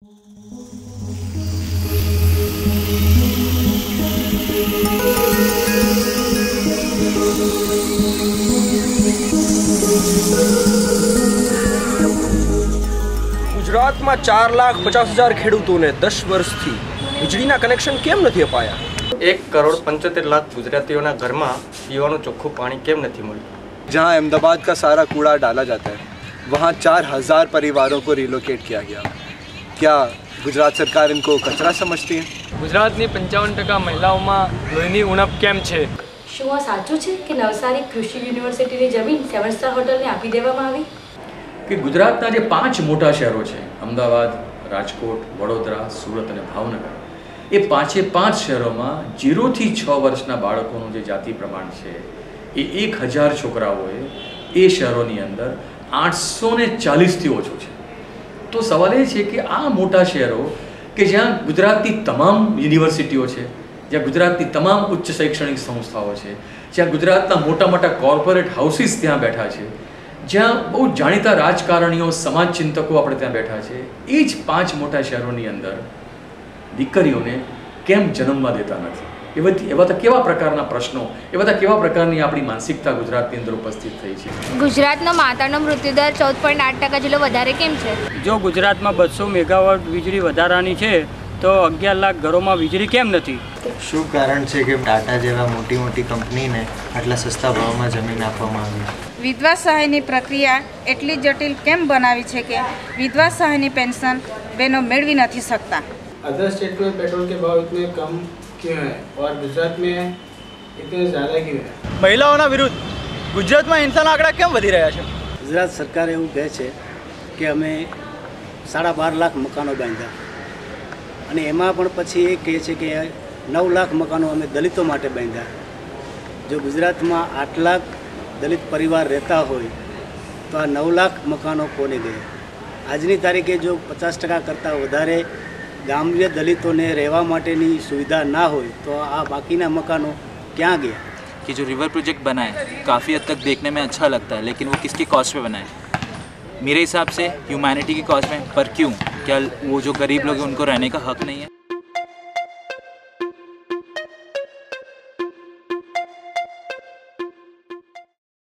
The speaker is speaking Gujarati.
ગુજરાતમાં 4,50,000 ખેડૂતોને 10 વર્ષથી વીજળીના કનેક્શન કેમ નથી અપાયા? 1,75,00,000 गुजरातियों घर में पीवा चोख्खू पानी केम नहीं मिलता? जहां अहमदाबाद का सारा कूड़ा डाला जाता है वहां 4,000 परिवारों को रिलोकेट किया गया। क्या गुजरात सरकार इनको कचरा समझती है? गुजरातनी 55% महिलाओं लोहीनी उणप केम छे? શું આ સાચું છે કે નવસારી કૃષિ યુનિવર્સિટીની જમીન 7 સ્ટાર હોટલને આપી દેવામાં આવી? કે ગુજરાતના જે 5 મોટા શહેરો છે અમદાવાદ, રાજકોટ, વડોદરા, સુરત અને ભાવનગર, એ 5 શહેરોમાં 0 થી 6 વર્ષના બાળકોનું જે જાતિ પ્રમાણ છે એ 1,000 છોકરાઓએ એ શહેરોની અંદર 840થી ઓછું છે। તો સવાલ એ છે કે આ મોટા શહેરો કે જ્યાં ગુજરાતની તમામ યુનિવર્સિટીઓ છે, જ્યાં ગુજરાતની તમામ ઉચ્ચ શૈક્ષણિક સંસ્થાઓ છે, જ્યાં ગુજરાતના મોટા મોટા કોર્પોરેટ હાઉસીસ ત્યાં બેઠા છે, જ્યાં બહુ જાણીતા રાજકારણીઓ, સમાજ ચિંતકો આપણે ત્યાં બેઠા છે, એ જ 5 મોટા શહેરોની અંદર દીકરીઓને કેમ જન્મવા દેતા નથી? એવા તો કેવા પ્રકારના પ્રશ્નો, એવા તો કેવા પ્રકારની આપણી માનસિકતા ગુજરાતની અંદર ઉપસ્થિત થઈ છે? ગુજરાતનો માતાનો મૃત્યુદર 14.8% જેટલો વધારે કેમ છે? જો ગુજરાતમાં 200 મેગાવોટ વીજળી વધારાની છે તો 11 લાખ ઘરોમાં વીજળી કેમ નથી? શું કારણ છે કે ટાટા જેવા મોટી મોટી કંપનીને આટલા સસ્તા ભાવમાં જમીન આપવામાં આવી? વિધવા સહાયની પ્રક્રિયા એટલી જટિલ કેમ બનાવી છે કે વિધવા સહાયની पेंशन बहनों मेळवी नहीं सकता? अदर स्टेट में पेट्रोल के भाव इतने कम क्यों है और गुजरात में इतने ज़्यादा क्यों है? महिलाओं विरुद्ध गुजरात में हिंसाना आंकड़ा केम वधी रह्या छे? गुजरात सरकार एवं कहे छे कि अमे 12.5 लाख मकानों बांध्या અને એમાં પણ પછી એ કહે છે કે 9 લાખ મકાનો અમે દલિતો માટે બાંધ્યા। જો ગુજરાતમાં 8 લાખ દલિત પરિવાર રહેતા હોય તો આ 9 લાખ મકાનો કોને ગયા? આજની તારીખે જો 50% કરતાં વધારે ગામડીય દલિતોને રહેવા માટેની સુવિधा ना હોય તો આ બાકીના મકાનો ક્યાં ગયા? कि जो रिवर प्रोजेक्ट बना है काफ़ी हद तक देखने में अच्छा लगता है, लेकिन वो किसकी कॉस्ट पे बना है? मेरे हिसाब से ह्यूमैनिटी की कॉस्ट में। पर क्यों? क्या वो जो गरीब लोग हैं उनको रहने का हक नहीं है?